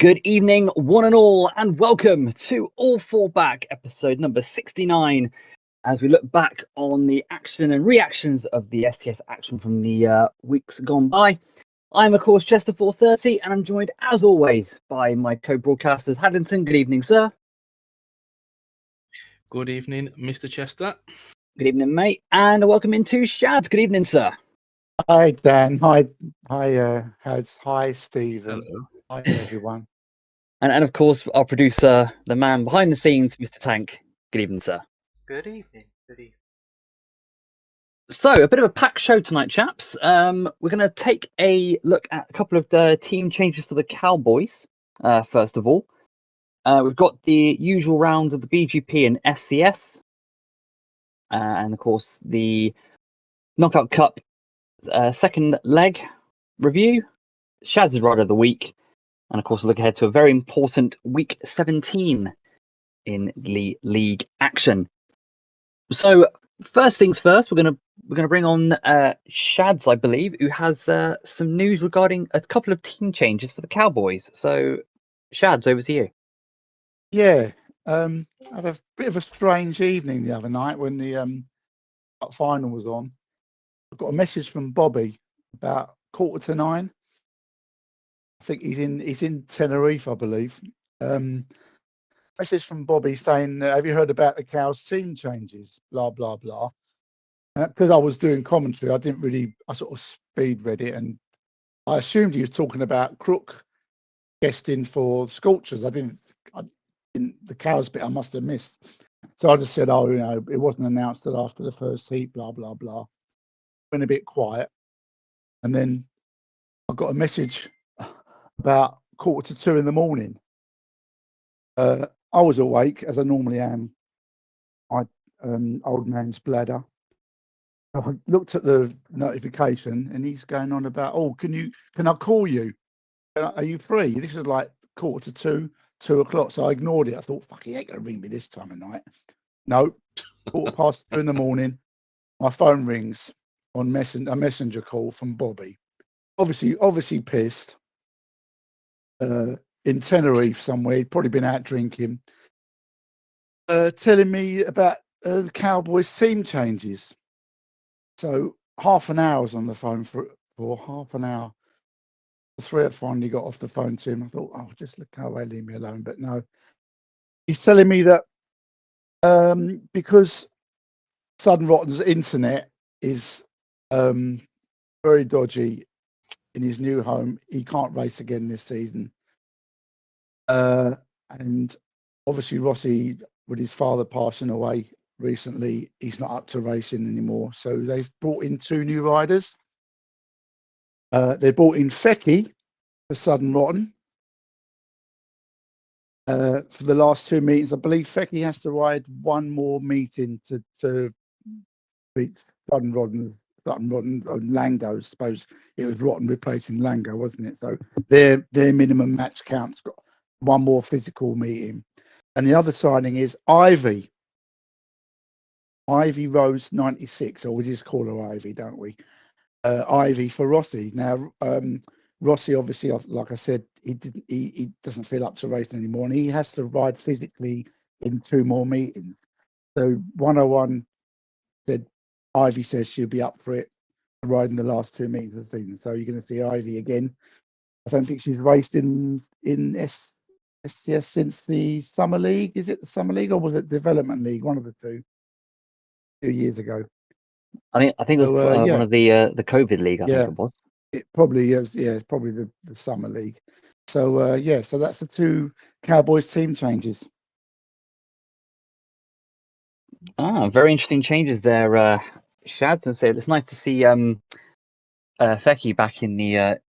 Good evening, one and all, and welcome to All Four Back, episode number 69, as we look back on the action and reactions of the STS action from the weeks gone by. I'm, of course, Chester 430, and I'm joined, as always, by my co-broadcasters, Haddington. Good evening, sir. Good evening, Mr. Chester. Good evening, mate. And welcome into Shad. Good evening, sir. Hi, Dan. Hi, Hads. Hi, Stephen. Hello. Hi, everyone. And of course, our producer, the man behind the scenes, Mr. Tank. Good evening, sir. Good evening. Good evening. So, a bit of a packed show tonight, chaps. We're going to take a look at a couple of team changes for the Cowboys, first of all. We've got the usual rounds of the BGP and SCS. And, of course, the Knockout Cup second leg review, Shad's Rider of the Week, and, of course, look ahead to a very important Week 17 in the league action. So, first things first, we're gonna bring on Shads, I believe, who has some news regarding a couple of team changes for the Cowboys. So, Shads, over to you. Yeah, I had a bit of a strange evening the other night when the final was on. I got a message from Bobby about 9:15. I think he's in Tenerife, I believe. Message from Bobby saying, "Have you heard about the Cows team changes?" Blah blah blah. Because I was doing commentary, I sort of speed read it, and I assumed he was talking about Crook guesting for Scorchers. I didn't the Cows bit I must have missed. So I just said, "Oh, it wasn't announced till after the first heat." Blah blah blah. Went a bit quiet, and then I got a message about 1:45 in the morning. I was awake as I normally am. Old man's bladder. I looked at the notification, and he's going on about, "Oh, can I call you? Are you free?" This is like 1:45, 2:00. So I ignored it. I thought, "Fuck, he ain't gonna ring me this time of night." No, 2:15 in the morning, my phone rings on a messenger call from Bobby. Obviously pissed. In Tenerife somewhere, he'd probably been out drinking. Telling me about the Cowboys team changes. So half an hour I was on the phone for half an hour. The three finally got off the phone to him. I thought, "Oh, just go away, leave me alone." But no, he's telling me that because Sudden Rotten's internet is very dodgy in his new home, he can't race again this season. And obviously Rossi, with his father passing away recently, he's not up to racing anymore. So they've brought in two new riders. They brought in Fecky for Sudden Rotten. For the last two meetings, I believe Fecky has to ride one more meeting to beat Sudden Rotten on Lango. I suppose it was Rotten replacing Lango, wasn't it? So their minimum match count's got one more physical meeting. And the other signing is Ivy Rose 96, or we just call her Ivy, don't we? Ivy for Rossi. Now, Rossi, obviously, like I said, he doesn't feel up to racing anymore, and he has to ride physically in two more meetings. So 101 said Ivy says she'll be up for it, riding the last two meetings of the season. So you're going to see Ivy again. I don't think she's raced in SCS since the Summer League. Is it the Summer League or was it Development League? One of the two. 2 years ago. I think it was one of the COVID League, I think it was. It probably is. Yeah, it's probably the Summer League. So, so that's the two Cowboys team changes. Very interesting changes there, Shads. And say it's nice to see Fecky back in the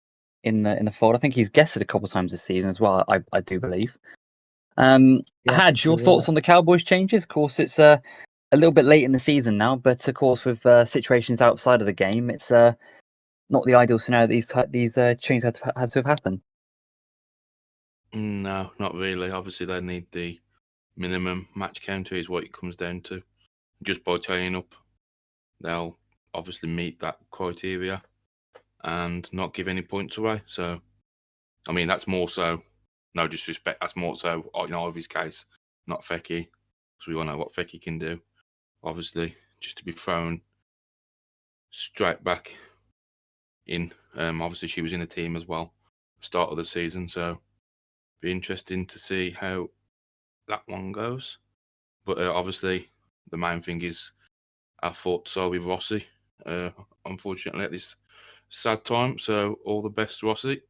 fold. I think he's guested a couple of times this season as well. I do believe. Had your thoughts on the Cowboys changes? Of course, it's a little bit late in the season now, but of course, with situations outside of the game, it's not the ideal scenario that these changes had to have happened. No, not really. Obviously, they need the minimum match counter is what it comes down to. Just by turning up, they'll obviously meet that criteria and not give any points away. So, I mean, that's more so no disrespect, that's more so, of his case, not Fecky, because we all know what Fecky can do. Obviously, just to be thrown straight back in. Obviously, she was in the team as well, start of the season, so be interesting to see how that one goes. But obviously, the main thing is our thoughts are with Rossi, unfortunately, at this sad time. So, all the best, Rossi.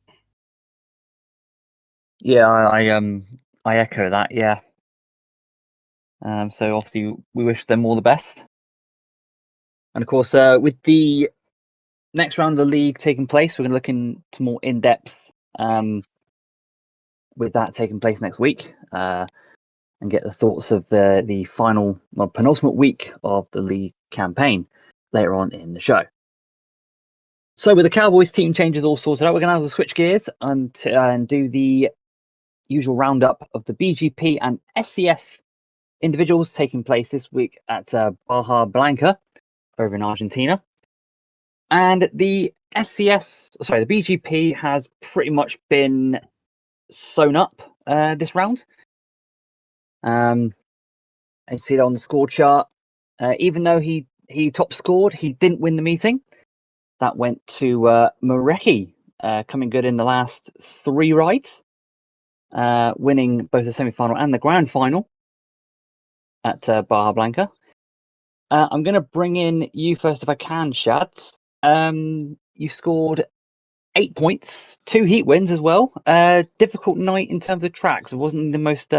Yeah, I echo that. Yeah. So obviously we wish them all the best, and of course, with the next round of the league taking place, we're going to look into more in depth with that taking place next week, and get the thoughts of the final, penultimate week of the league campaign later on in the show. So with the Cowboys team changes all sorted out, we're going to have to switch gears and do the usual roundup of the BGP and SCS individuals taking place this week at Baja Blanca over in Argentina. And the BGP has pretty much been sewn up this round. And you see that on the score chart. Even though he top scored, he didn't win the meeting. That went to Mareki, coming good in the last 3 rides, winning both the semi-final and the grand final at Baja Blanca. I'm going to bring in you first if I can, Shads. You scored 8 points, 2 heat wins as well. Difficult night in terms of tracks. It wasn't the most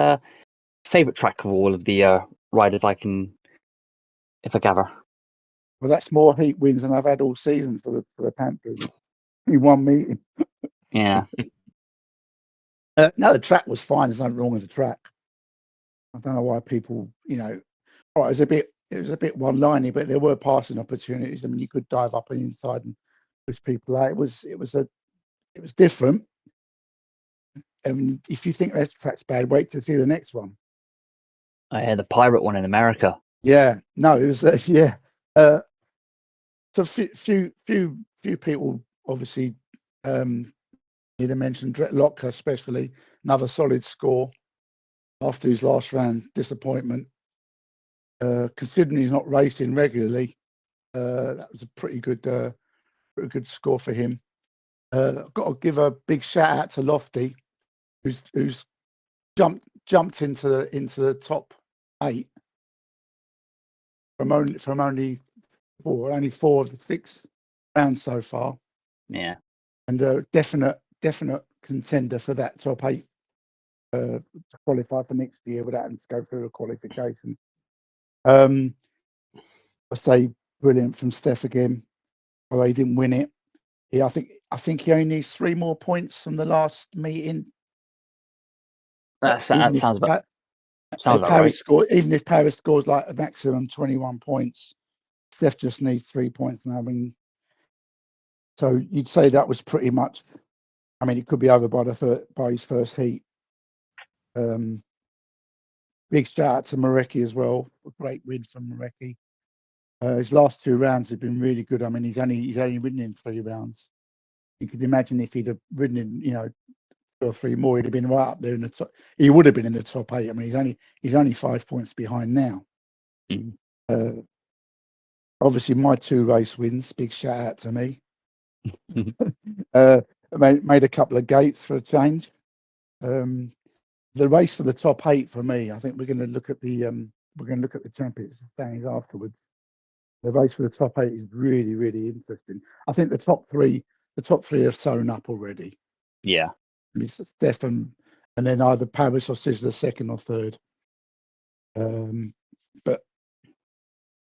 favourite track of all of the riders, if I gather. Well, that's more heat wins than I've had all season for the Panthers in one meeting. Yeah. No, the track was fine. There's nothing wrong with the track. I don't know why people, all right, it was a bit one-liney, but there were passing opportunities. I mean, you could dive up and inside and push people out. It was different. And if you think that track's bad, wait to see the next one. I had the pirate one in America. Yeah, no, it was yeah. So few people obviously need to mention Dret Locker, especially another solid score after his last round disappointment. Considering he's not racing regularly, that was a pretty good score for him. I've got to give a big shout out to Lofty, who's jumped into the top 8 from only 4 of the 6 rounds so far. Yeah, and a definite contender for that top 8 to qualify for next year without having to go through a qualification. I say brilliant from Steph again, although he didn't win it. I think he only needs 3 more points from the last meeting. that sounds about Paris right. even if Paris scores like a maximum 21 points, Steph just needs 3 points now. I mean, so you'd say that was pretty much. I mean, it could be over by his first heat. Big shout out to Mareki as well. A great win from Mareki. His last 2 rounds have been really good. I mean, he's only ridden in 3 rounds. You could imagine if he'd have ridden in, 2 or 3 more, he'd have been right up there in the top. He would have been in the top 8. I mean, he's only 5 points behind now. Mm. Obviously, my 2 race wins. Big shout out to me. Made a couple of gates for a change. The race for the top 8 for me, I think we're going to look at the championship standings afterwards. The race for the top 8 is really, really interesting. I think the top three are sewn up already. Yeah, It's Stefan, and then either Paris or Sizzler second or third. But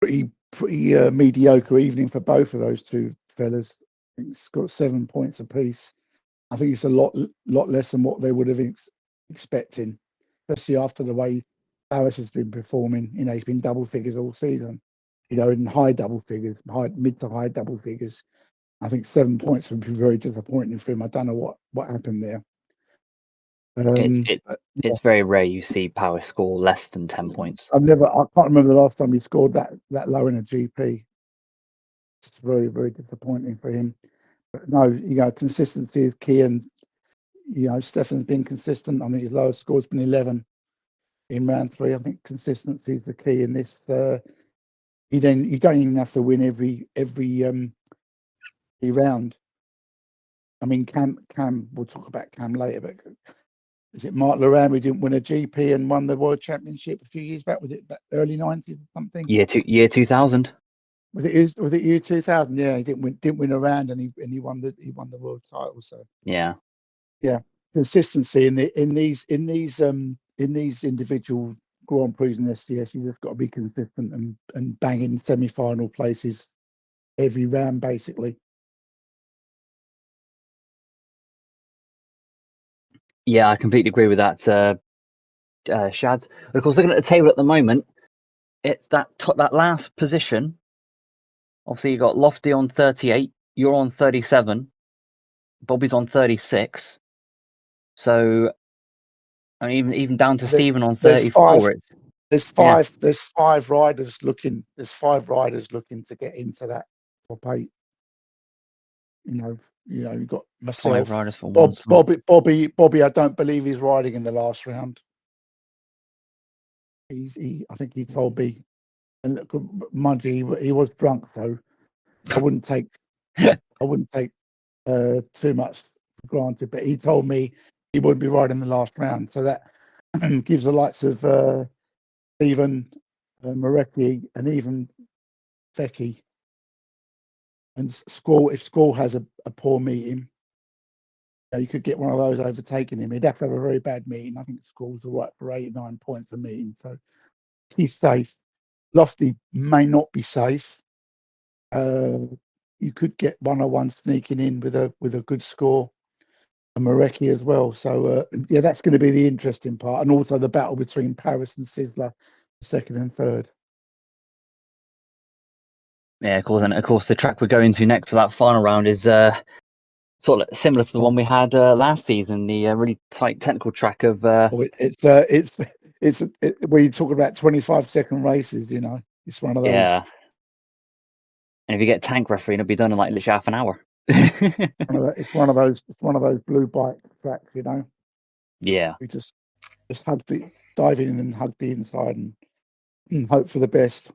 pretty mediocre evening for both of those 2 fellas. I think it's got 7 points apiece. I think it's a lot less than what they would have expecting, especially after the way Paris has been performing. He's been double figures all season. In high double figures, mid to high double figures. I think 7 points would be very disappointing for him. I don't know what happened there. it's very rare you see Power score less than 10 points. I can't remember the last time he scored that low in a GP. It's very, very disappointing for him. But no, consistency is key, and Stefan's been consistent. I mean, his lowest score's been 11 in round 3. I think consistency is the key in this. You don't even have to win every round. I mean, Cam. We'll talk about Cam later, but is it Mark Loran? We didn't win a GP and won the World Championship a few years back. Was it early 90s or something? Year 2000. Was it year 2000? Yeah, he didn't win a round, and he won the world title. So Yeah. Consistency in these individual Grand Prix and SDS, you just got to be consistent and banging semi-final places every round, basically. Yeah, I completely agree with that, Shads. Of course, looking at the table at the moment, it's that last position. Obviously, you got Lofty on 38, you're on 37, Bobby's on 36. So, I mean, even down to Stephen on 34. There's five riders looking. There's 5 riders looking to get into that top 8. You've got myself, 5 riders for Bob, one. Bobby. I don't believe he's riding in the last round. I think he told me, and look, mind you, he was drunk, so I wouldn't take too much for granted. But he told me he would be riding the last round, so that gives the likes of Stephen, Marecki, and even Becky and Squall. If Squall has a poor meeting, you could get one of those overtaking him. He'd have to have a very bad meeting. I think Squall's all right for 89 points a meeting, so he's safe. Lofty may not be safe. You could get 101 sneaking in with a good score, and Marecki as well. So that's going to be the interesting part, and also the battle between Paris and Sizzler, second and third. Yeah, of course, and of course the track we're going to next for that final round is sort of similar to the one we had last season, the really tight technical track of. It's when you talk about 25-second races, it's one of those. Yeah. And if you get tank referee, it'll be done in like literally half an hour. It's one of those blue bike tracks, Yeah. We just dive in and hug the inside and hope for the best.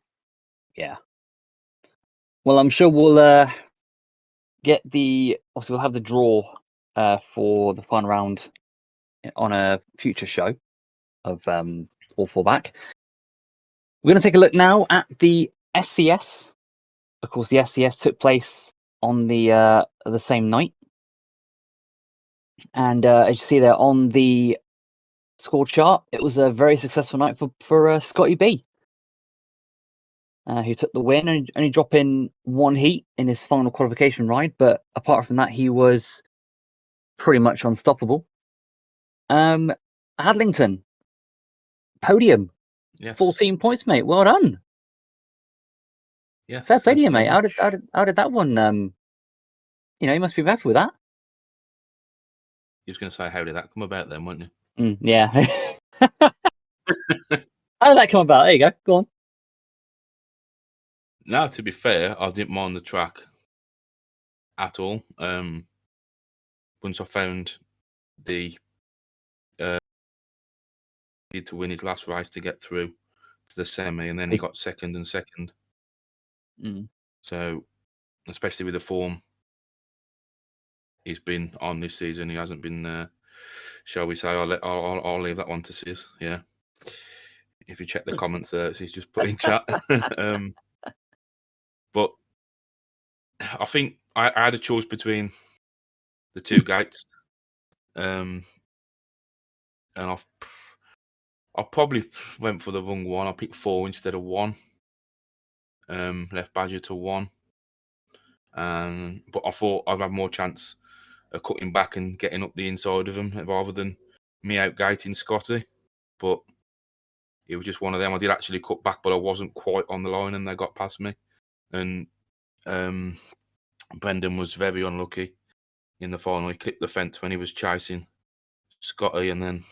Yeah. Well, I'm sure we'll obviously we'll have the draw for the final round on a future show of all 4 back. We're going to take a look now at the SCS. Of course, the SCS took place on the same night, and as you see there on the score chart, it was a very successful night for Scotty B, who took the win and only dropping 1 heat in his final qualification ride. But apart from that, he was pretty much unstoppable. Hadlington, podium, Yes. 14 points, mate. Well done. Yes. Fair play to you, mate. How did that one? You must be happy with that. You was going to say, how did that come about then, weren't you? Yeah. How did that come about? There you go. Go on. No, to be fair, I didn't mind the track at all. Once I found the need to win his last race to get through to the semi, and then he got second. So, especially with the form he's been on this season, he hasn't been. Shall we say? I'll leave that one to Sis. Yeah. If you check the comments there, he's just put in chat. But I think I had a choice between the 2 gates, and I probably went for the wrong one. I picked 4 instead of 1. Left Badger to 1, but I thought I'd have more chance of cutting back and getting up the inside of him rather than me outgating Scotty. But it was just one of them. I did actually cut back, but I wasn't quite on the line, and they got past me. And Brendan was very unlucky in the final. He clipped the fence when he was chasing Scotty, and then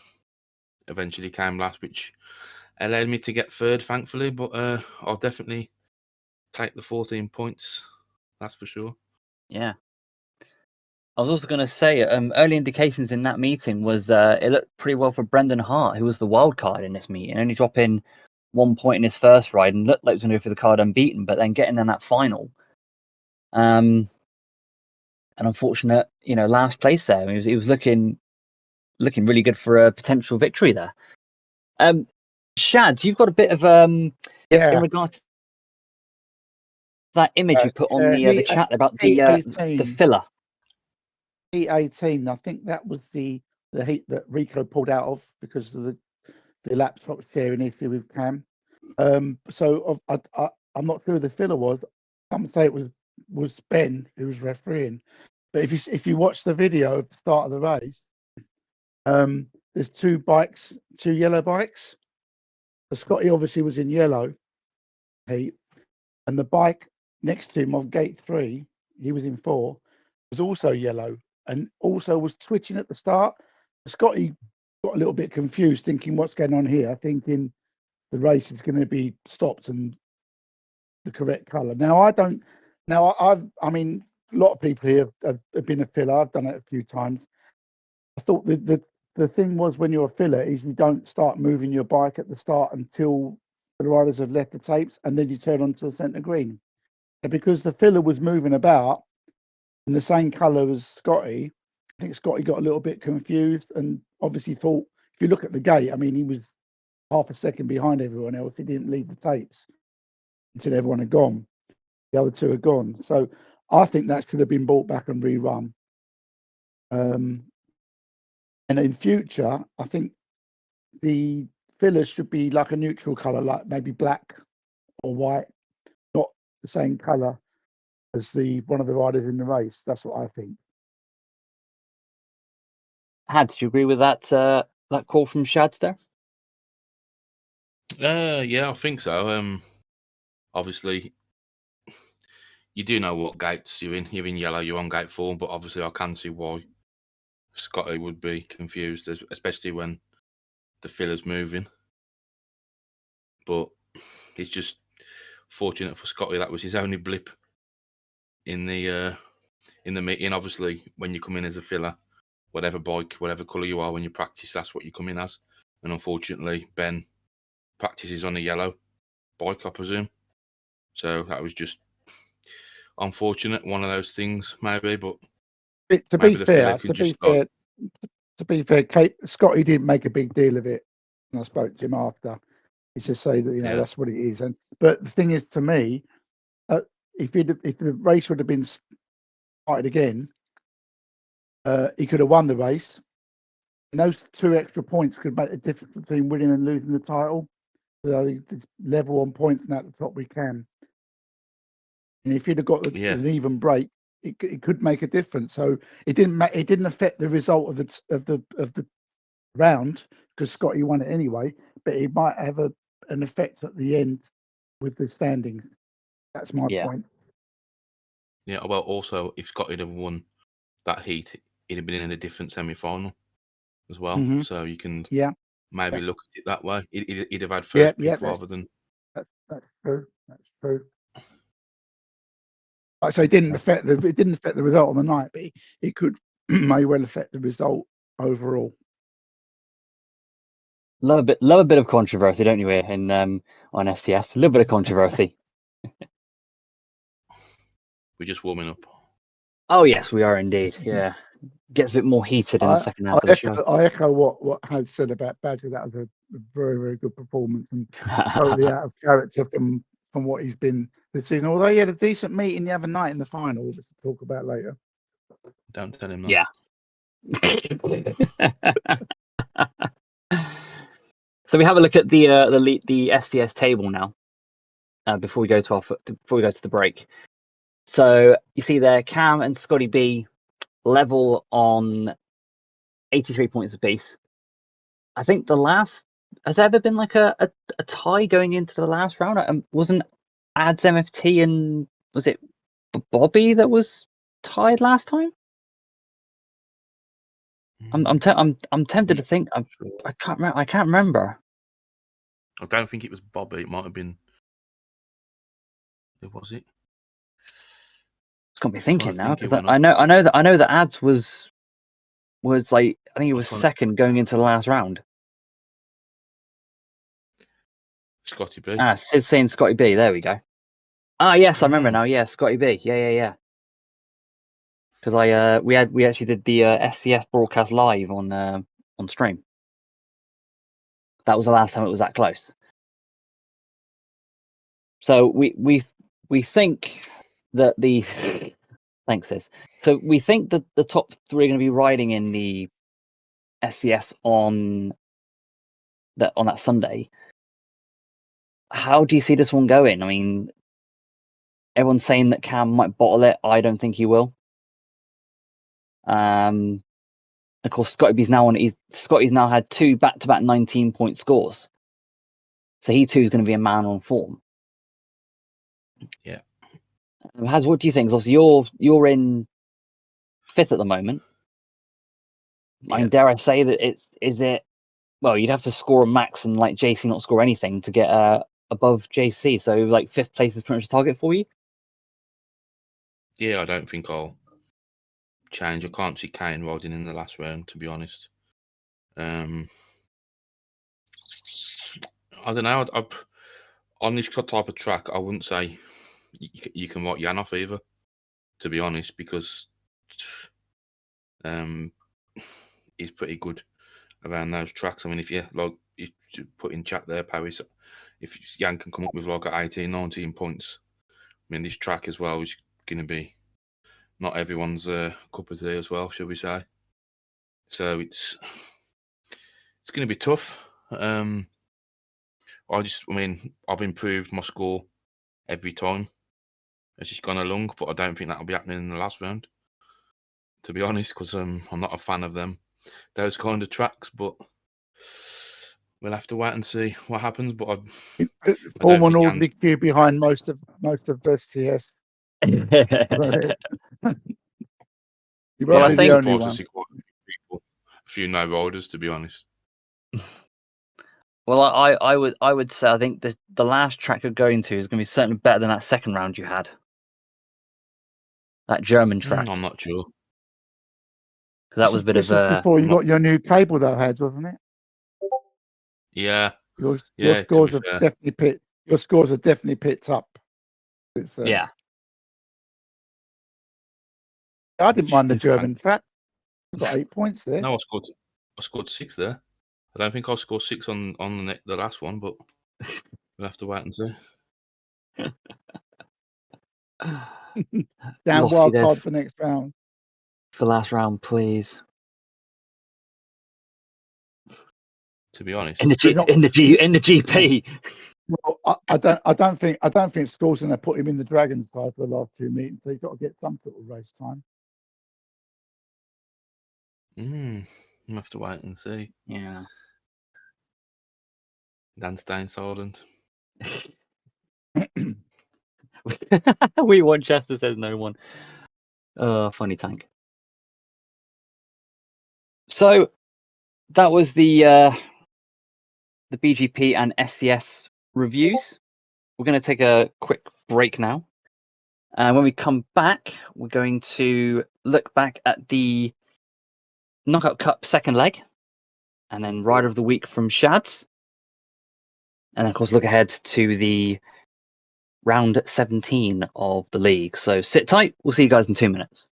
eventually came last, which allowed me to get third, thankfully. But I'll definitely take the 14 points. That's for sure. Yeah. I was also going to say, early indications in that meeting was it looked pretty well for Brendan Hart, who was the wild card in this meeting, only dropping 1 point in his first ride and looked like he was going to go for the card unbeaten, but then getting in that final. An unfortunate, last place there. I mean, he was looking really good for a potential victory there. Shad, you've got a bit of in regards to that image you put on the chat about the filler. E18, I think that was the heat that Rico pulled out of because of the laptop sharing issue with Cam. So I'm not sure who the filler was. I'm say it was Ben who was refereeing. But if you watch the video at the start of the race, there's two yellow bikes. So Scotty obviously was in yellow heat, and the bike next to him on gate 3, he was in 4, was also yellow and also was twitching at the start. Scotty got a little bit confused, thinking what's going on here, thinking the race is going to be stopped and the correct colour. I mean, a lot of people here have been a filler. I've done it a few times. I thought the thing was when you're a filler is you don't start moving your bike at the start until the riders have left the tapes, and then you turn onto the centre green. And because the filler was moving about in the same colour as Scotty, I think Scotty got a little bit confused and obviously thought, if you look at the gate, I mean, he was half a second behind everyone else. He didn't leave the tapes until everyone had gone. The other two had gone. So I think that should have been brought back and rerun. And in future, I think the fillers should be like a neutral colour, like maybe black or white, not the same colour as one of the riders in the race. That's what I think. Had, did you agree with that call from Shadster? Yeah, I think so. Obviously, you do know what gates you're in. You're in yellow, you're on gate 4, but obviously I can see why Scotty would be confused, especially when the filler's moving. But it's just fortunate for Scotty that was his only blip in the meeting. Obviously, when you come in as a filler, whatever bike, whatever colour you are, when you practice, that's what you come in as. And unfortunately, Ben practices on a yellow bike, I presume. So that was just unfortunate, one of those things, maybe. But to be fair, Scotty didn't make a big deal of it. And I spoke to him after. He just say that that's what it is. But the thing is, to me, if the race would have been started again, he could have won the race. And those 2 extra points could make a difference between winning and losing the title. So it's level on points and at the top we can. And if you'd have got an even break, it could make a difference. So it didn't affect the result of the round because Scotty won it anyway. But it might have an effect at the end with the standings. That's my point. Yeah. Well, also, if Scotty had won that heat, he'd have been in a different semi-final as well. Mm-hmm. So you can maybe look at it that way. He'd have had first pick rather than. That's true. That's true. So it didn't affect the result on the night, but it could may well affect the result overall. Love a bit of controversy, don't you? Here in on STS, a little bit of controversy. We're just warming up. Oh yes, we are indeed. Yeah, gets a bit more heated in the second half of the show. I echo what Had said about Badger. That was a very, very good performance and totally out of character from what he's been this season. Although he had a decent meeting the other night in the final, which we'll talk about later. Don't tell him that. Yeah. So we have a look at the STS table now. Before we go to the break. So you see there, Cam and Scotty B level on 83 points apiece. I think has there ever been like a tie going into the last round? Wasn't Ads MFT and was it Bobby that was tied last time? I'm tempted to think I can't remember. I don't think it was Bobby. It might have been. Who was it? It's got me thinking to now think because who went I know that ads was like I think it I'm was trying to- second going into the last round. Scotty B. Ah, Sid's saying Scotty B. There we go. Ah, yes, I remember Mm. now. Yeah, Scotty B. Yeah. Because we actually did the SCS broadcast live on stream. That was the last time it was that close. So we think that the thanks Sis. So we think that the top three are going to be riding in the SCS on that Sunday. How do you see this one going? I mean, everyone's saying that Cam might bottle it. I don't think he will. Of course, Scotty's now had 2 back-to-back 19-point scores, so he too is going to be a man on form. Yeah. Haz, what do you think? 'Cause obviously you're in 5th at the moment. I mean, dare I say that is it? Well, you'd have to score a max and like JC not score anything to get above JC. So like 5th place is pretty much a target for you. Yeah, I don't think I'll change. I can't see Kane riding in the last round, to be honest. I don't know. On this type of track, I wouldn't say you can write Jan off either, to be honest, because he's pretty good around those tracks. I mean, if you put in chat there, Paris, if Jan can come up with like 18, 19 points, I mean, this track as well is going to be not everyone's cup of tea as well, shall we say? So it's going to be tough. I mean, I've improved my score every time as it's gone along, but I don't think that'll be happening in the last round, to be honest, because I'm not a fan of those kind of tracks. But we'll have to wait and see what happens. But Form an orderly queue behind most of the CS. You won't be the only one. To see quite a few people, a few no riders, to be honest. Well, I would say I think the last track you're going to is going to be certainly better than that second round you had. That German track. I'm not sure. That was a bit this of was before you got your new cable that had, wasn't it? Yeah. Your scores are definitely picked up. Yeah. I didn't mind the German track. I got 8 points there. No, I scored 6 there. I don't think I'll score 6 on the last one, but we'll have to wait and see. Down wild card for next round. For the last round, please. To be honest, in the GP. Well, I don't think School's going to put him in the Dragon side for the last 2 meetings. So you've got to get some sort of race time. We'll have to wait and see. Yeah. Dan staying silent. We won. Chester says no one. Funny tank. So that was the BGP and SCS reviews. We're going to take a quick break now. And when we come back, we're going to look back at the Knockout Cup second leg, and then Rider of the Week from Shads. And of course, look ahead to the round 17 of the league. So sit tight. We'll see you guys in 2 minutes.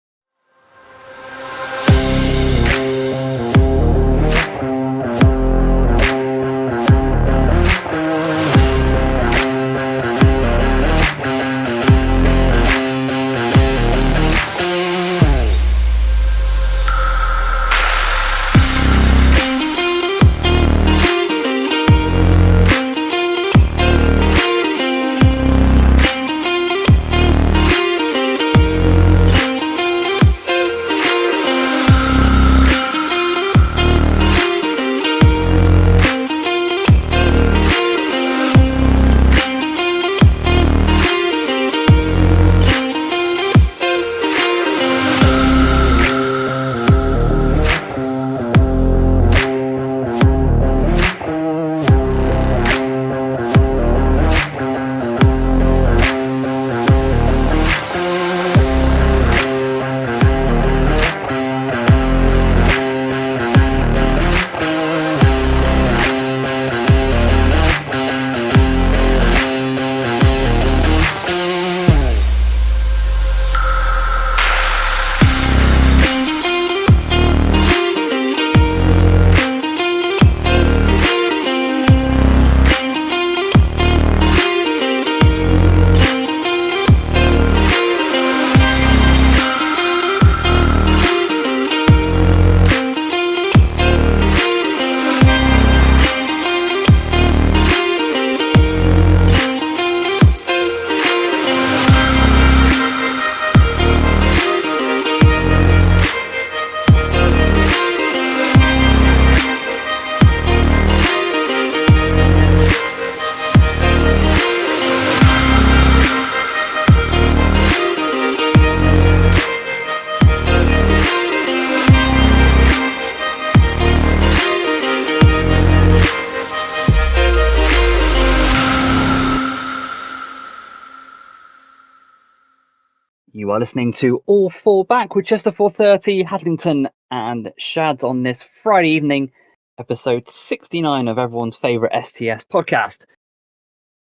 You are listening to All Four Back with Chester 430, Hadlington, and Shads on this Friday evening, episode 69 of everyone's favourite STS podcast.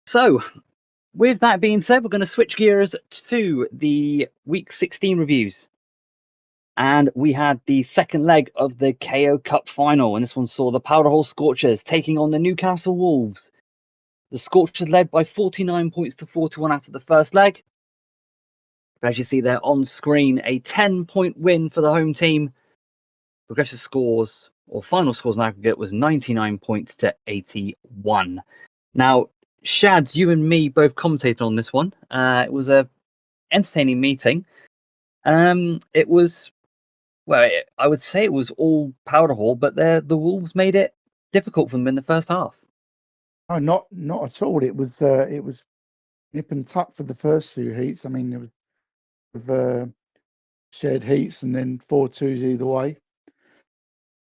So, with that being said, we're going to switch gears to the Week 16 reviews. And we had the second leg of the KO Cup Final, and this one saw the Powderhole Scorchers taking on the Newcastle Wolves. The Scorchers led by 49 points to 41 after the first leg. But as you see there on screen, a 10-point win for the home team. Progressive scores, or final scores in aggregate, was 99 points to 81. Now, Shads, you and me both commentated on this one. It was a entertaining meeting. It was, well, I would say it was all Powderhall, but the Wolves made it difficult for them in the first half. Oh, not at all. It was nip and tuck for the first two heats. I mean, it was with shared heats and then 4-2s either way.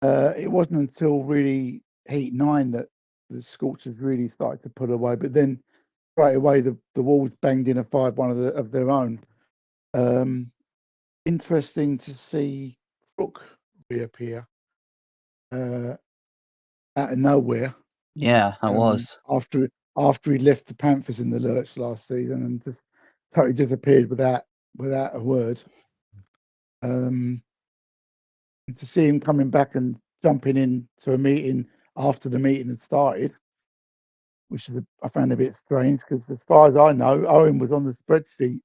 It wasn't until really heat 9 that the Scorchers really started to put away. But then straight away the Wolves banged in a 5-1 of their own. Interesting to see Crook reappear out of nowhere. Yeah, that was. After he left the Panthers in the lurch last season and just totally disappeared without a word. And to see him coming back and jumping in to a meeting after the meeting had started, which is I found a bit strange because as far as I know, Owen was on the spreadsheet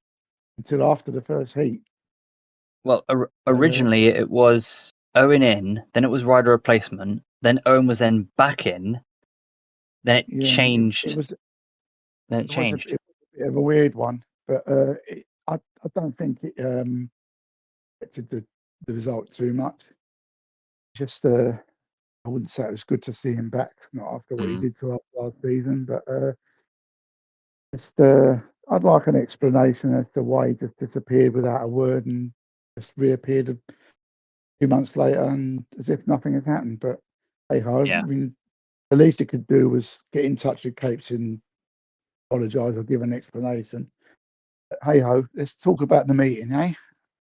until after the first heat. Well, originally it was Owen in, then it was Ryder replacement, then Owen was then back in, then it changed. It was then it changed. It was a bit of a weird one, but I don't think it affected the result too much. Just I wouldn't say it was good to see him back, not after what he did to us last season, but just I'd like an explanation as to why he just disappeared without a word and just reappeared a few months later and as if nothing had happened. But hey ho, Yeah. I mean, the least he could do was get in touch with Capes and apologise or give an explanation. But hey ho, let's talk about the meeting, eh?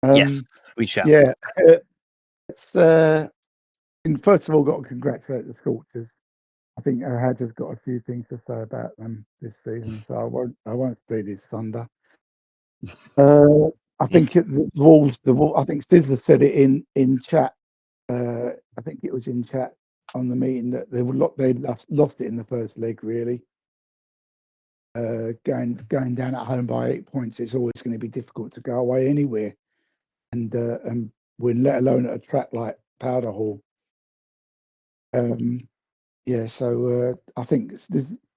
Yes, we shall. Yeah, it's first of all got to congratulate the Scorchers. I think Had has got a few things to say about them this season, so I won't steal his thunder. I think the Wolves. I think Sizzler said it in chat. I think it was in chat on the meeting that they lost it in the first leg. Really, going down at home by 8 points, it's always going to be difficult to go away anywhere, and when let alone at a track like Powderhall. Yeah, so I think it's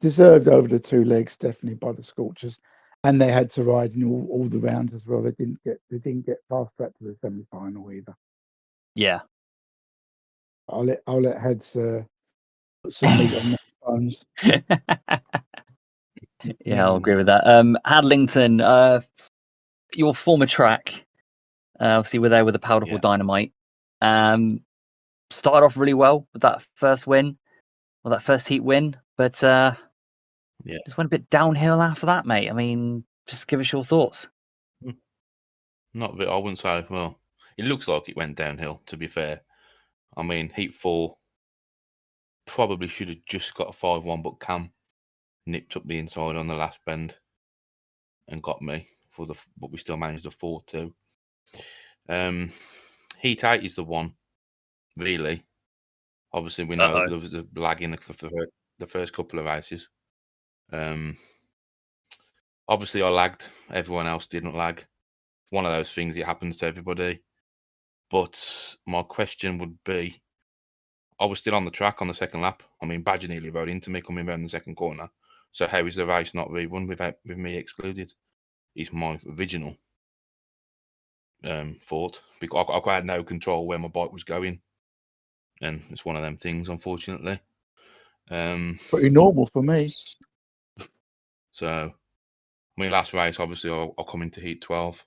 deserved over the 2 legs, definitely by the Scorchers, and they had to ride in all the rounds as well. They didn't get fast track to the semi-final either. Yeah. I'll let Heads put some meat on the bones. Yeah, I'll agree with that. Hadlington, your former track, obviously we're there with the Powderhall Dynamite. Started off really well with that first win, or that first heat win, but just went a bit downhill after that, mate. I mean, just give us your thoughts. Not that I wouldn't say. Well, it looks like it went downhill. To be fair, I mean, heat 4 probably should have just got a 5-1, but Cam nipped up the inside on the last bend and got me but we still managed a 4-2. Heat 8 is the one, really. Obviously, we know there was a lag in the first couple of races. Obviously, I lagged. Everyone else didn't lag. One of those things, it happens to everybody. But my question would be, I was still on the track on the second lap. I mean, Badger nearly rode into me coming around the second corner. So how is the race not rerun with me excluded? Is my original thought. Because I had no control where my bike was going. And it's one of them things, unfortunately. Pretty normal for me. So, I mean, last race, obviously, I'll come into Heat 12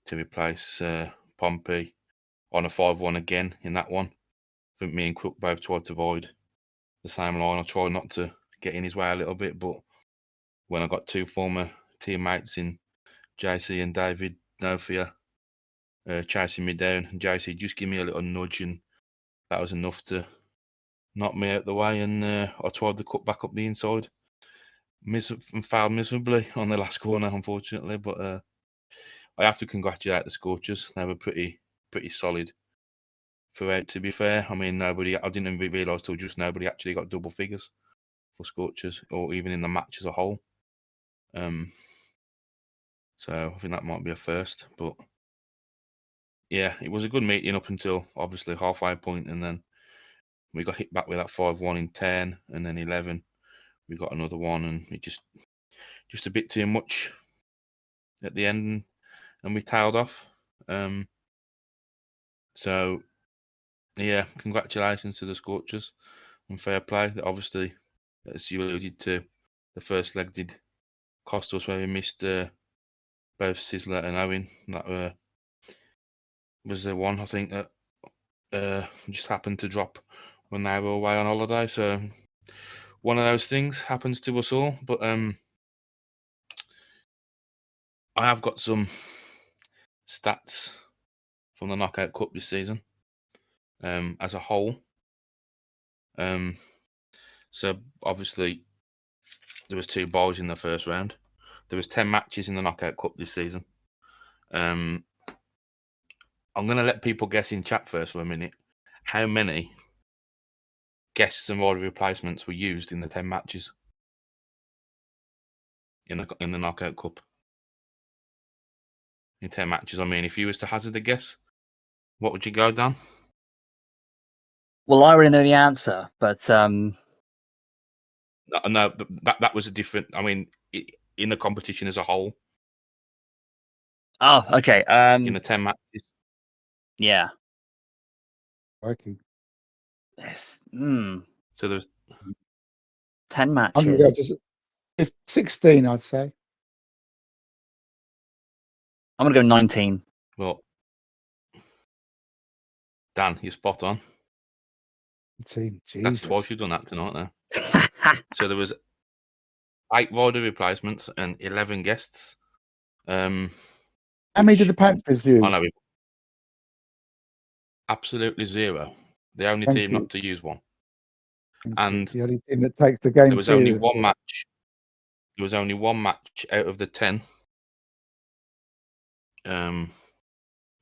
to replace Pompey on a 5-1 again in that one. I think me and Crook both tried to avoid the same line. I tried not to get in his way a little bit, but when I got 2 former teammates in JC and David, no fear, chasing me down. And JC just give me a little nudge, and that was enough to knock me out the way. And I tried the cut back up the inside, and failed miserably on the last corner, unfortunately. But I have to congratulate the Scorchers. They were pretty solid throughout, to be fair. I mean, I didn't even realise till just nobody actually got double figures for Scorchers, or even in the match as a whole. So I think that might be a first. But yeah, it was a good meeting up until obviously halfway point, and then we got hit back with that 5-1 in 10, and then 11. We got another one, and it just a bit too much at the end, and we tailed off. So yeah, congratulations to the Scorchers and fair play. Obviously, as you alluded to, the first leg did cost us where we missed both Sizzler and Owen. That was the one I think that just happened to drop when they were away on holiday. So one of those things happens to us all. But I have got some stats from the Knockout Cup this season as a whole. So obviously there was 2 boys in the first round. There was 10 matches in the Knockout Cup this season. I'm going to let people guess in chat first for a minute. How many guests and rider replacements were used in the 10 matches in the Knockout Cup? In 10 matches, I mean, if you was to hazard a guess, what would you go down? Well, I already know the answer, but No, that was a different. I mean, in the competition as a whole, oh, okay. in the 10 matches. Yeah. Working. Yes. So there's 10 I'm gonna matches. go to 16, I'd say. I'm gonna go 19. well, Dan, you're spot on. 19. That's Jesus. twice you've done that tonight now. So there was 8 rider replacements and 11 guests. How many did the which Panthers use? I know absolutely 0. The only Thank team you. not to use one. Thank And you. The only team that takes the game there was only seriously. one match. There was only one match out of the 10,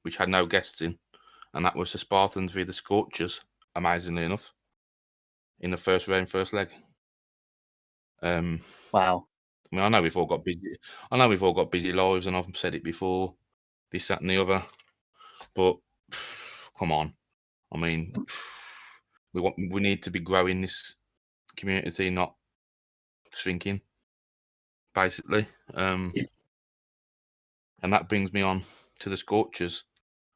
which had no guests in, and that was the Spartans v the Scorchers. Amazingly enough, in the first round, first leg. Wow. I mean, I know we've all got busy. I know we've all got busy lives, and I've said it before, this, that, and the other. But come on, I mean, we need to be growing this community, not shrinking, basically. And that brings me on to the Scorchers.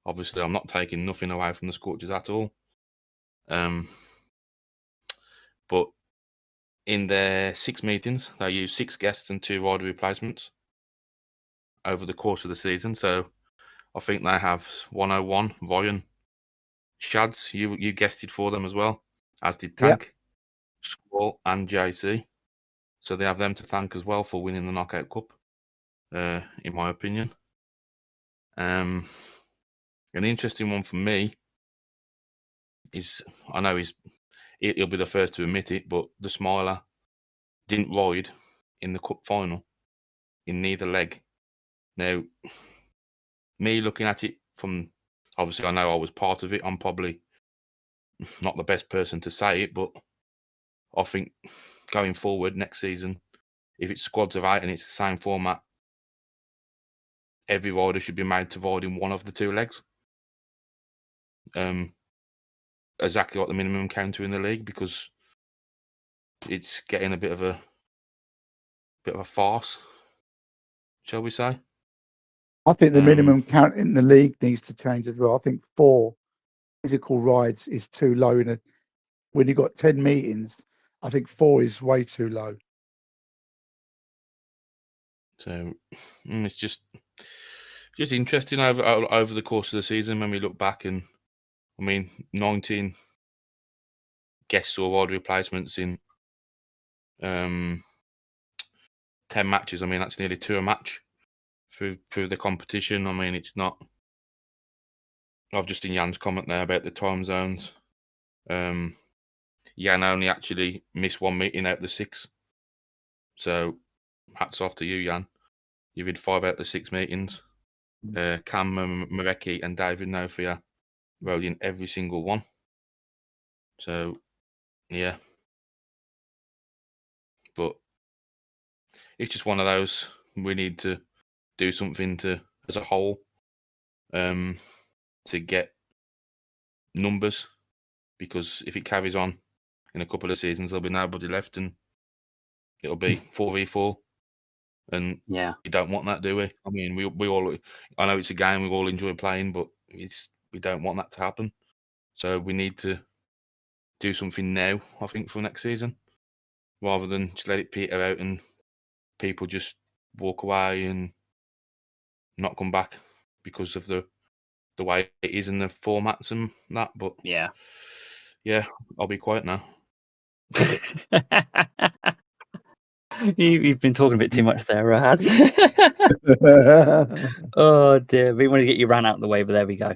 Obviously, I'm not taking nothing away from the Scorchers at all. But in their 6 meetings, they used 6 guests and 2 rider replacements over the course of the season. So I think they have 101, Ryan, Shads, you guested for them as well, as did Tank, Squall, and JC. So they have them to thank as well for winning the Knockout Cup, in my opinion. An interesting one for me is, I know he'll be the first to admit it, but the Smiler didn't ride in the Cup final in neither leg. Now, me looking at it from, obviously I know I was part of it, I'm probably not the best person to say it, but I think going forward next season, if it's squads of 8 and it's the same format, every rider should be made to ride in one of the 2 legs. Exactly like the minimum counter in the league, because it's getting a bit of a farce, shall we say? I think the minimum count in the league needs to change as well. I think 4 physical rides is too low when you've got 10 meetings. I think 4 is way too low. So it's just interesting over the course of the season when we look back, and I mean 19 guests or rider replacements in 10 matches. I mean, that's nearly 2 a match through the competition. I mean, it's not. I've just seen Jan's comment there about the time zones. Jan only actually missed one meeting out of the 6. So, hats off to you, Jan. You've had 5 out of the 6 meetings. Cam, Mareki, and David Nofia rode in every single one. So, yeah. But it's just one of those. We need to do something as a whole, to get numbers. Because if it carries on in a couple of seasons, there'll be nobody left, and it'll be 4v4. And Yeah. we don't want that, do we? I mean, we all. I know it's a game we all enjoy playing, but we don't want that to happen. So we need to do something now, I think, for next season, rather than just let it peter out and people just walk away and not come back because of the way it is in the formats and that. But Yeah. I'll be quiet now. You've been talking a bit too much there, Haz. Oh dear, we want to get your rant out of the way, but there we go.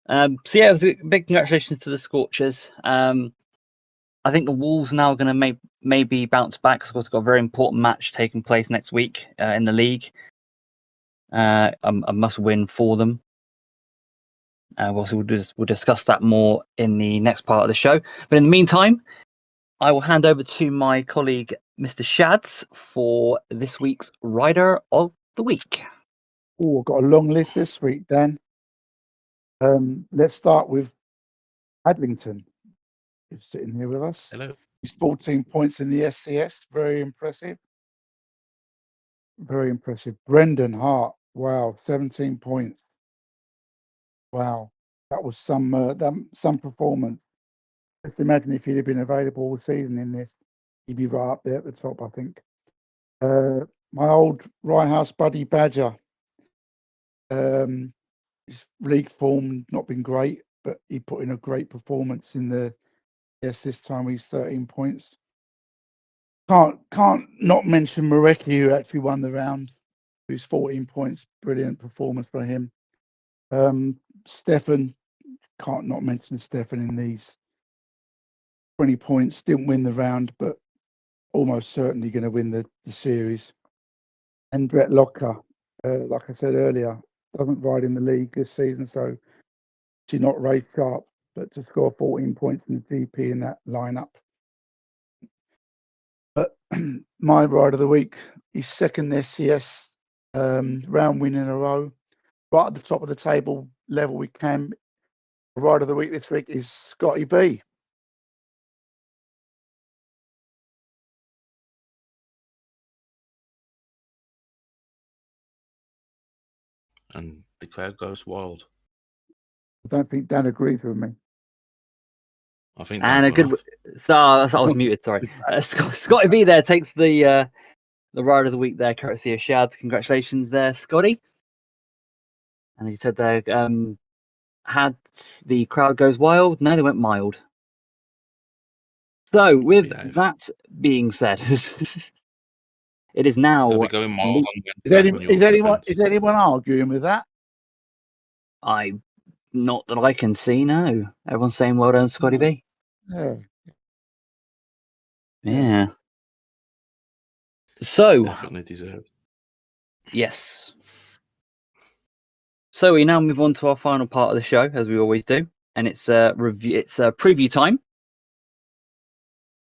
So yeah, it was a big congratulations to the Scorchers. I think the Wolves now are going to maybe bounce back because we've got a very important match taking place next week in the league. A must win for them. We'll discuss that more in the next part of the show. But in the meantime, I will hand over to my colleague, Mr. Shads, for this week's Rider of the Week. Oh, I've got a long list this week, Dan. Let's start with Adlington, who's sitting here with us. Hello. He's 14 points in the SCS. Very impressive. Very impressive. Brendan Hart. Wow, 17 points. Wow, that was some performance. Just imagine if he'd have been available all season in this, he'd be right up there at the top, I think. My old Rye House buddy Badger. His league form not been great, but he put in a great performance in the this time. He's 13 points. Can't not mention Mareki, who actually won the round, who's 14 points. Brilliant performance by him. Stefan, can't not mention Stefan in these. 20 points, didn't win the round, but almost certainly going to win the series. And Brett Locker, like I said earlier, doesn't ride in the league this season, so she's not race sharp, but to score 14 points in the GP in that lineup. But my ride of the week, he's second SCS round win in a row, right at the top of the table level we can. The ride of the week this week is Scotty B. And the crowd goes wild. I don't think Dan agrees with me. I think. And a good. So I was muted. Sorry. Scotty B there takes the Rider of the Week there, courtesy of Shads. Congratulations there, Scotty. And he said there, had the crowd goes wild? No, they went mild. So with that being said, it is now. They'll be going mild on Wednesday. Is anyone arguing with that? Not that I can see. No, everyone's saying well done, Scotty B. Yeah. So definitely deserved. Yes. So we now move on to our final part of the show, as we always do, and it's review. It's preview time,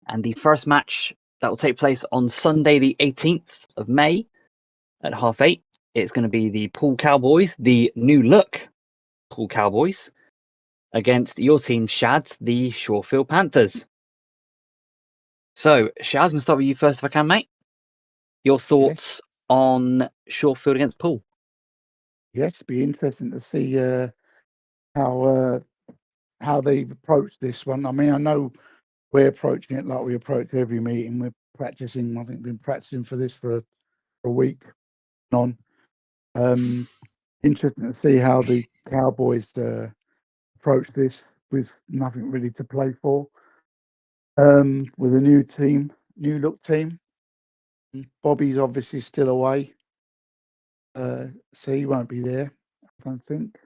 and the first match that will take place on Sunday, the 18th of May, at 8:30. It's going to be the Poole Cowboys, the new look Poole Cowboys, against your team, Shads, the Shorefield Panthers. So, Shaz, I'm going to start with you first, if I can, mate. Your thoughts on Shorefield against Poole? Yes, it'd be interesting to see how they approach this one. I mean, I know we're approaching it like we approach every meeting. We're practicing. I think we've been practicing for this for a week on. Interesting to see how the Cowboys approach this with nothing really to play for. With a new team, new look team. Bobby's obviously still away. So he won't be there. I don't think.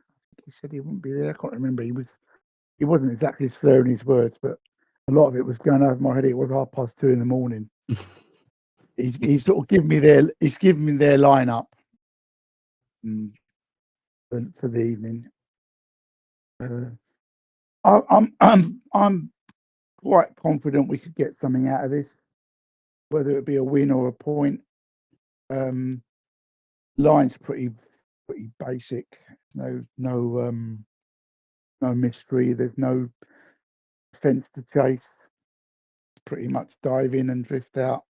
He said he wouldn't be there. I can't remember. He wasn't exactly slurring his words, but a lot of it was going over my head. It was 2:30 in the morning. He's sort of given me their lineup for the evening. I'm quite confident we could get something out of this, whether it be a win or a point. Line's pretty basic. No mystery. There's no fence to chase. Pretty much dive in and drift out.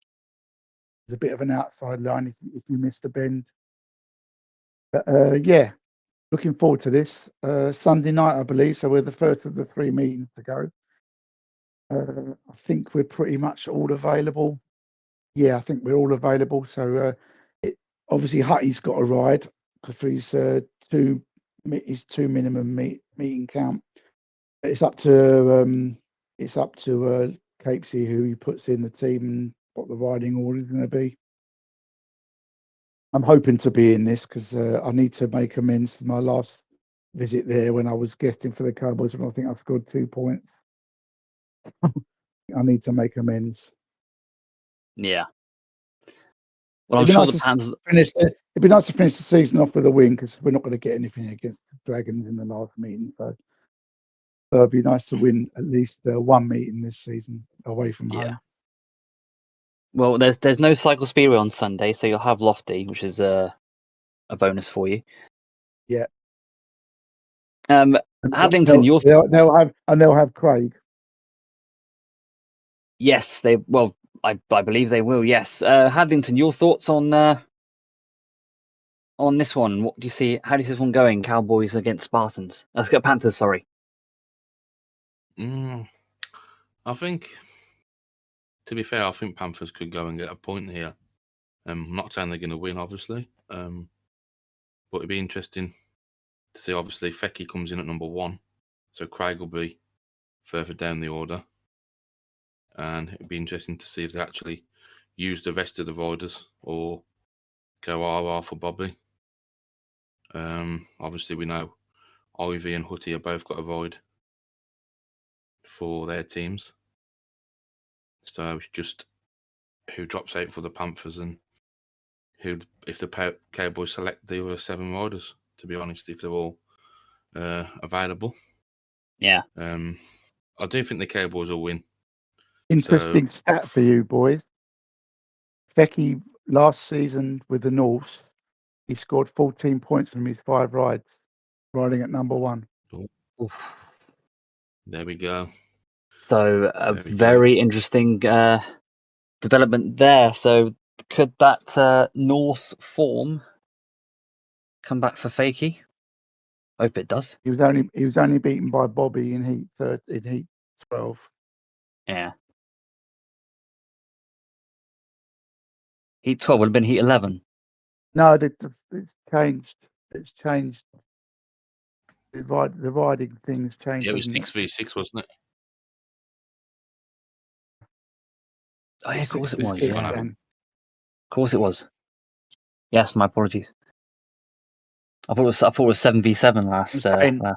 There's a bit of an outside line if you miss the bend. But yeah, looking forward to this. Sunday night, I believe. So we're the first of the 3 meetings to go. I think we're pretty much all available. Yeah, I think we're all available. So obviously Hutty's got a ride because he's two minimum meeting count. It's up to Capesy who he puts in the team and what the riding order is going to be. I'm hoping to be in this because I need to make amends for my last visit there when I was guesting for the Cowboys and I think I scored 2 points. I need to make amends. Yeah. Well, I'm It'd be sure nice the to Panthers. It'd be nice to finish the season off with a win because we're not going to get anything against the Dragons in the last meeting. So it'd be nice to win at least 1 meeting this season away from home. Well, there's no Cycle Speedway on Sunday, so you'll have Lofty, which is a bonus for you. Yeah. Haddington, they'll have Craig. Yes, I believe they will. Yes, Haddington, your thoughts on this one? What do you see? How do you see this one going? Cowboys against Spartans. Let's get Panthers. Sorry. I think, to be fair, I think Panthers could go and get a point here. I'm not saying they're going to win, obviously, but it'd be interesting to see. Obviously, Fecky comes in at number 1, so Craig will be further down the order, and it'd be interesting to see if they actually use the rest of the riders or go RR for Bobby. Obviously, we know Ivy and Hutty have both got a ride for their teams, so it's just who drops out for the Panthers and who, if the Cowboys select the other 7 riders. To be honest, if they're all available, Yeah. I do think the Cowboys will win. Interesting stat for you boys. Fecky last season with the Norths, he scored 14 points from his 5 rides, riding at number 1. Oof. There we go. So very interesting development there. So could that North form come back for Fakey? Hope it does. He was only beaten by Bobby in heat 12. Yeah. Heat 12 would have been Heat 11. No, it's changed. It's changed. The riding thing's changed. Yeah, it was 6v6, wasn't it? Oh yeah, of course it was. Six, Yeah. Dan. Of course it was. Yes, my apologies. I thought it was 7v7 last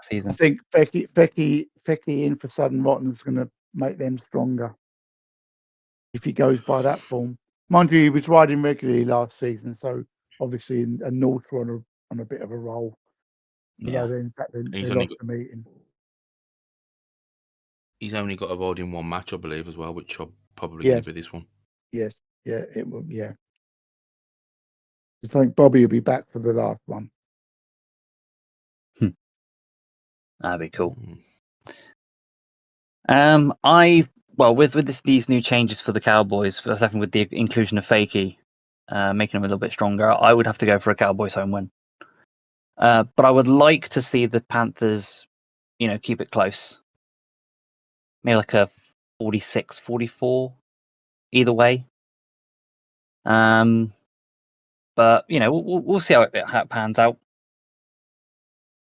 season. I think Fecky in for Sudden Rotten is going to make them stronger if he goes by that form. Mind you, he was riding regularly last season, so obviously a North were on a bit of a roll. Yeah. In fact, they He's lost the meeting. He's only got a ride in 1 match, I believe, as well, which will probably going to be this one. Yes, yeah, it will. Yeah, I think Bobby will be back for the last one. That'd be cool. Mm. With these new changes for the Cowboys, for second with the inclusion of Fakey, making them a little bit stronger, I would have to go for a Cowboys home win. But I would like to see the Panthers, keep it close. Maybe like a 46-44, either way. But we'll see how it pans out.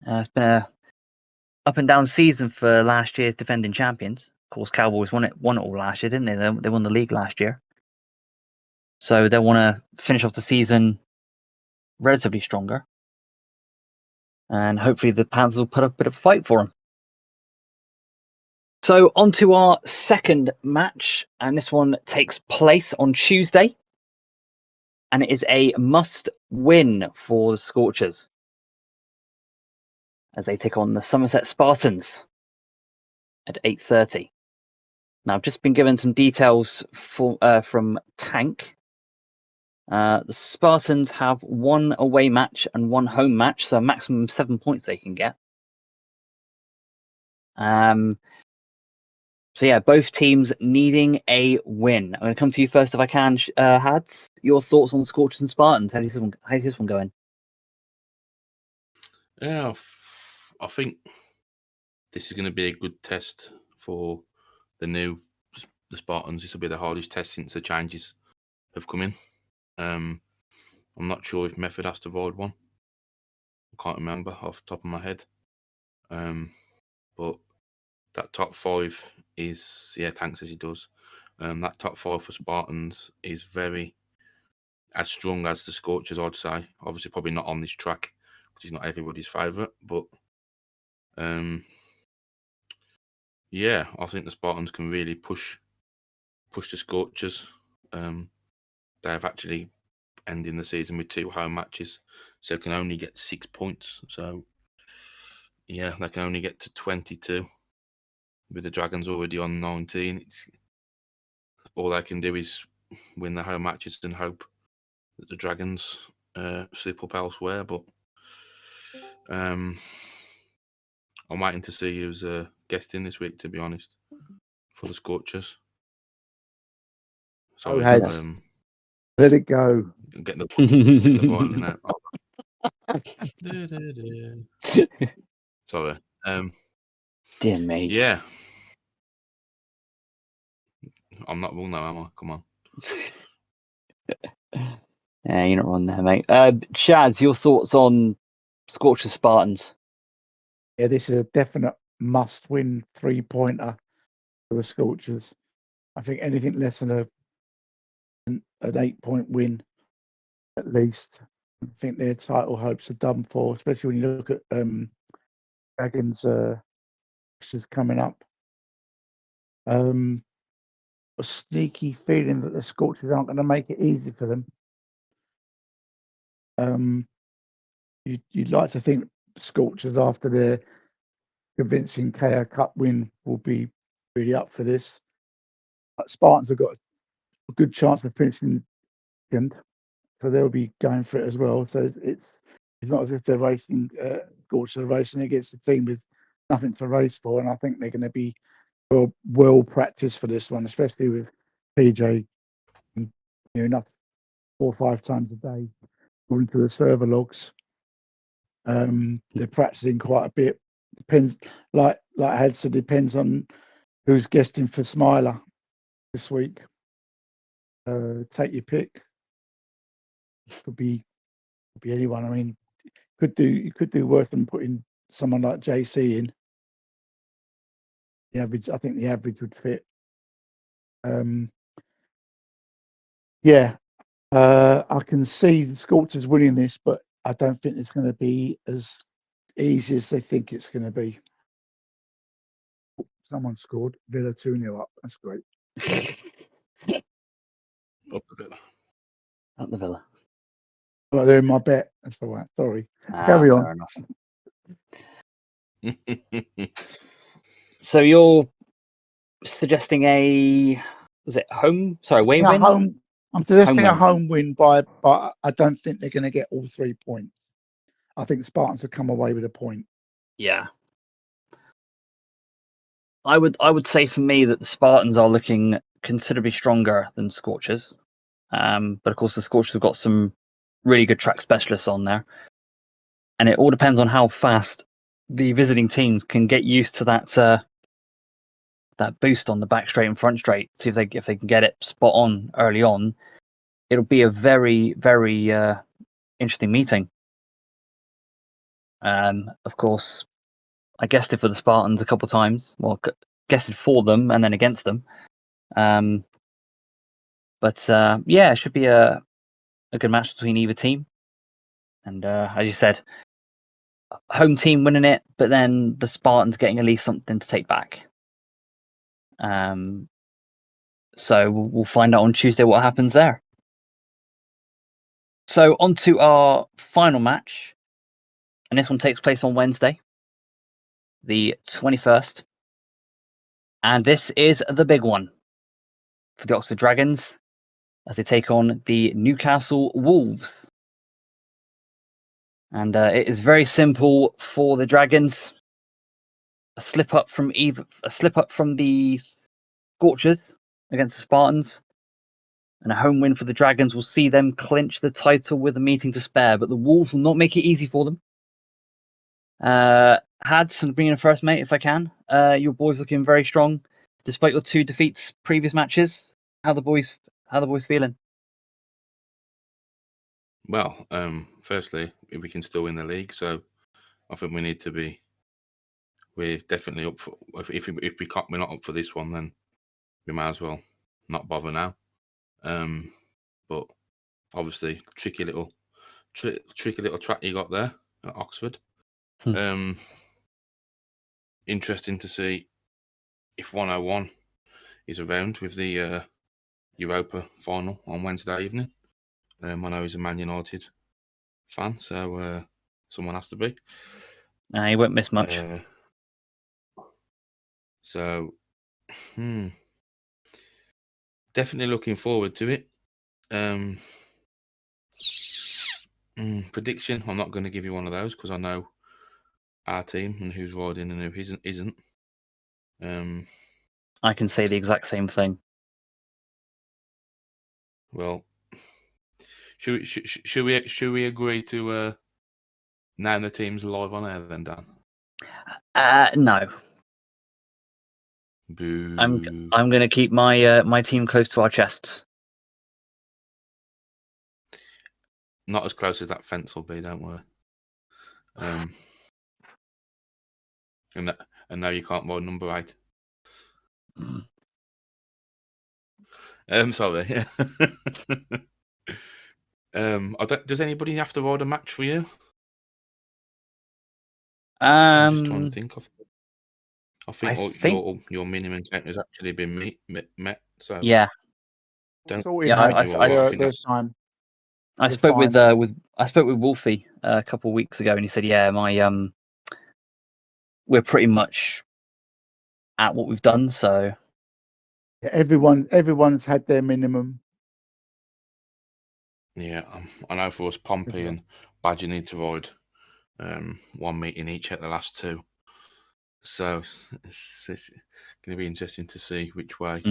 It's been a up and down season for last year's defending champions. Of course, Cowboys won it all last year, didn't they? They won the league last year, so they want to finish off the season, relatively stronger. And hopefully the Panthers will put up a bit of a fight for them. So on to our second match, and this one takes place on Tuesday. And it is a must-win for the Scorchers as they take on the Somerset Spartans at 8:30. Now, I've just been given some details from Tank. The Spartans have one away match and one home match, so a maximum of 7 points they can get. So yeah, both teams needing a win. I'm going to come to you first if I can, Hads. Your thoughts on Scorchers and Spartans? How's this one going? Yeah, I think this is going to be a good test for the Spartans. This will be the hardest test since the changes have come in. I'm not sure if Method has to avoid one. I can't remember off the top of my head. But that top five is, Tank says he does. That top five for Spartans is very as strong as the Scorchers, I'd say. Obviously, probably not on this track because he's not everybody's favourite. But I think the Spartans can really push the Scorchers. They've actually ending the season with 2 home matches, so can only get 6 points. So they can only get to 22 with the Dragons already on 19. All they can do is win the home matches and hope that the Dragons slip up elsewhere. But I'm waiting to see who's guesting this week, to be honest, for the Scorchers. So let it go. Get the violin out. Sorry. Dear me. Yeah. I'm not wrong now, am I? Come on. Yeah, you're not wrong there, mate. Chaz, your thoughts on Scorchers Spartans? Yeah, this is a definite must-win 3-pointer for the Scorchers. I think anything less than an 8-point win, at least, I think their title hopes are done for. Especially when you look at Dragons' coming up. A sneaky feeling that the Scorchers aren't going to make it easy for them. You'd like to think Scorchers, after their convincing KO Cup win, will be really up for this. But Spartans have got a good chance of finishing second, so they'll be going for it as well. So it's not as if they're racing, Scorchers are racing against a team with nothing to race for, and I think they're going to be well practiced for this one, especially with PJ, enough 4 or 5 times a day according to the server logs. They're practicing quite a bit. Depends, like I had said, depends on who's guesting for Smiler this week. Take your pick. Could be anyone. I mean, you could do worse than putting someone like JC in. The average, I think the average would fit. I can see the Scorchers winning this, but I don't think it's going to be as easy as they think it's going to be. Someone scored. Villa 2-0 up. That's great. Up the Villa. Up the Villa. Well, they're in my bet. That's all right. Sorry. Carry on. So you're suggesting away win? I'm suggesting a home win but I don't think they're going to get all 3 points. I think the Spartans will come away with a point. Yeah. I would say for me that the Spartans are looking considerably stronger than Scorchers. But of course the Scorchers have got some really good track specialists on there. And it all depends on how fast the visiting teams can get used to that boost on the back straight and front straight. See if they can get it spot on early on. It'll be a very, very interesting meeting. Of course, I guessed it for the Spartans a couple of times. Well, guessed it for them and then against them. But it should be a good match between either team. And as you said, home team winning it, but then the Spartans getting at least something to take back. So we'll find out on Tuesday what happens there. So on to our final match, and this one takes place on Wednesday, the 21st. And this is the big one for the Oxford Dragons as they take on the Newcastle Wolves. And it is very simple for the Dragons. A slip up from the Scorchers against the Spartans, and a home win for the Dragons will see them clinch the title with a meeting to spare. But the Wolves will not make it easy for them. Hads, and bring in a first mate if I can. Your boys looking very strong despite your 2 defeats previous matches. How the boys feeling? Well, firstly, we can still win the league, so I think we need to be. We're definitely up for. If we can't, we're not up for this one, then we might as well not bother now. But obviously, tricky little track you got there at Oxford. Interesting to see if 101 is around with the Europa final on Wednesday evening. I know he's a Man United fan, so someone has to be. He won't miss much. So, definitely looking forward to it. Prediction, I'm not going to give you one of those because I know our team and who's riding and who isn't. I can say the exact same thing. Well, should we agree to name the teams live on air then, Dan? No. Boo. I'm going to keep my my team close to our chests. Not as close as that fence will be, don't worry. And now you can't ride number 8. Sorry. Does anybody have to ride a match for you? I'm just trying to think of. I think your minimum count has actually been met. So yeah, there's time. I spoke with Wolfie a couple of weeks ago, and he said, "Yeah, we're pretty much at what we've done." So everyone's had their minimum. Yeah, I know for us, Pompey and Badger need to ride one meeting each at the last 2. So it's going to be interesting to see which way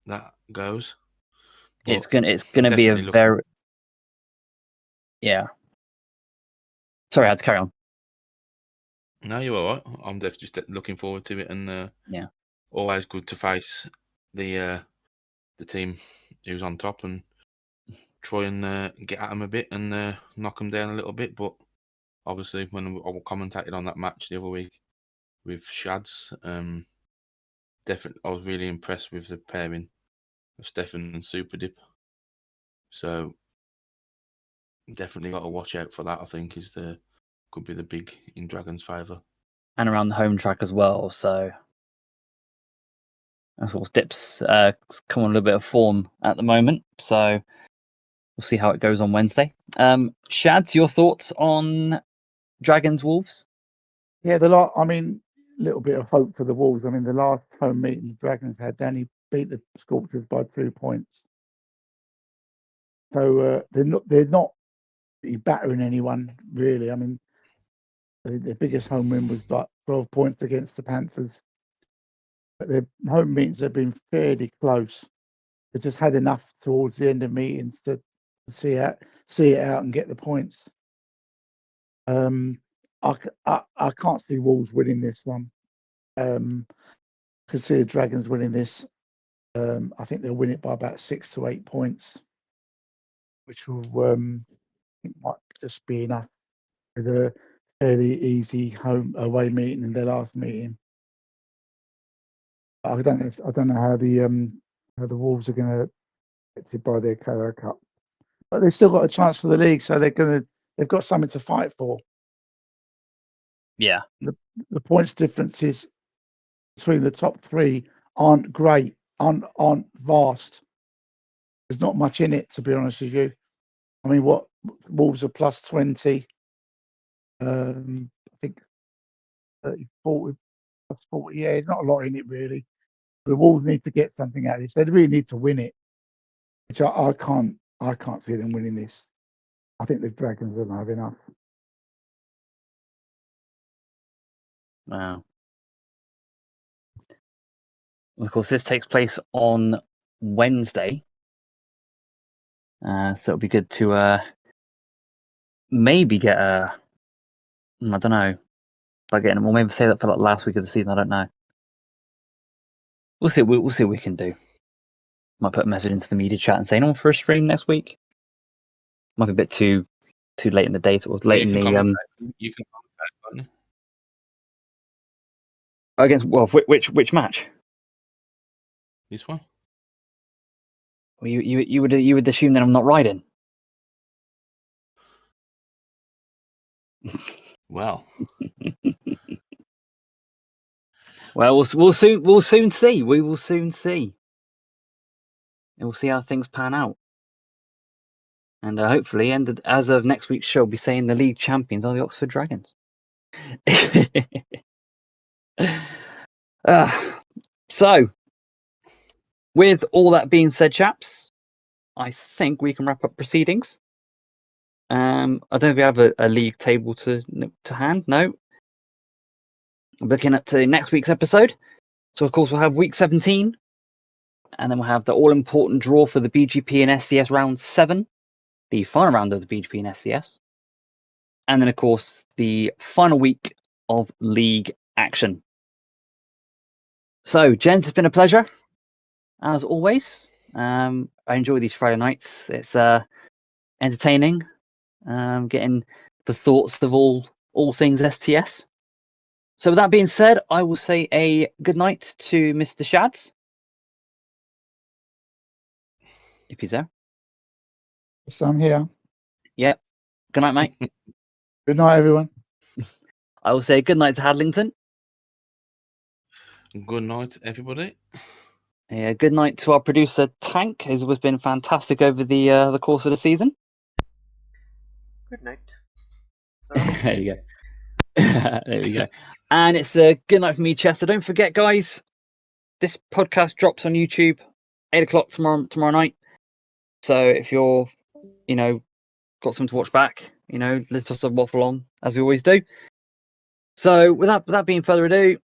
that goes. But it's gonna be a very Sorry, I had to carry on. No, you're all right. I'm just looking forward to it, and always good to face the team who's on top and try and get at them a bit and knock them down a little bit. But obviously, when I commentated on that match the other week with Shads, definitely I was really impressed with the pairing of Stefan and Superdip. So definitely got to watch out for that. I think could be the big in Dragon's favour. And around the home track as well. So that's what Dips come on a little bit of form at the moment. So we'll see how it goes on Wednesday. Shads, your thoughts on Dragons Wolves? Yeah, little bit of hope for the Wolves. I mean, the last home meeting the Dragons had, Danny beat the Scorchers by 2 points. So they're not battering anyone really. I mean, their biggest home win was like 12 points against the Panthers, but their home meetings have been fairly close. They just had enough towards the end of meetings to see it out and get the points. I can't see Wolves winning this one. I can see the Dragons winning this. I think they'll win it by about 6 to 8 points, which will might just be enough for the fairly easy home away meeting in their last meeting. I don't know how the Wolves are going to get affected by their KO Cup. but they've still got a chance for the league, so they've got something to fight for. Yeah. The points differences between the top three aren't great, aren't vast. There's not much in it, to be honest with you. I mean, what Wolves are plus 20. I think 30, 40, plus 40. Yeah, there's not a lot in it really. The Wolves need to get something out of this. They really need to win it, which I can't see them winning this. I think the Dragons don't have enough. Wow. Of course, this takes place on Wednesday. So it'll be good to maybe get I don't know, by getting, or maybe say that for like last week of the season. I don't know. We'll see. We'll see what we can do. Might put a message into the media chat and say, "No, for a stream next week." Might be a bit too late in the day, or late in the You can contact, can't you? against which match? This one. Well, you would assume that I'm not riding. Well, Well, we'll soon see. We will soon see. And we'll see how things pan out. And hopefully, as of next week's show, we'll be saying the league champions are the Oxford Dragons. So, with all that being said, chaps, I think we can wrap up proceedings. I don't know if we have a league table to hand. No. I'm looking at next week's episode. So, of course, we'll have week 17. And then we'll have the all-important draw for the BGP and SCS round 7. The final round of the BGP and SCS. And then, of course, the final week of league action. So, gents, it's been a pleasure, as always. I enjoy these Friday nights. It's entertaining, getting the thoughts of all things STS. So, with that being said, I will say a good night to Mr. Shads, if he's there. So I'm here. Yep. Good night, mate. Good night, everyone. I will say good night to Hadlington. good night, everybody. Good night to our producer Tank, who's been fantastic over the course of the season. Good night. Sorry. There you go. There we go. And it's a good night for me, Chester. Don't forget, guys, this podcast drops on YouTube 8:00 tomorrow night. So if you're, got something to watch back, let's just waffle on as we always do. So without being further ado,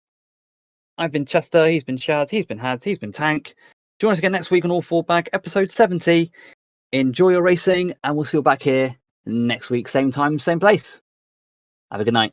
I've been Chester, he's been Shads, he's been Hads, he's been Tank. Join us again next week on All Four Back, episode 70. Enjoy your racing, and we'll see you back here next week, same time, same place. Have a good night.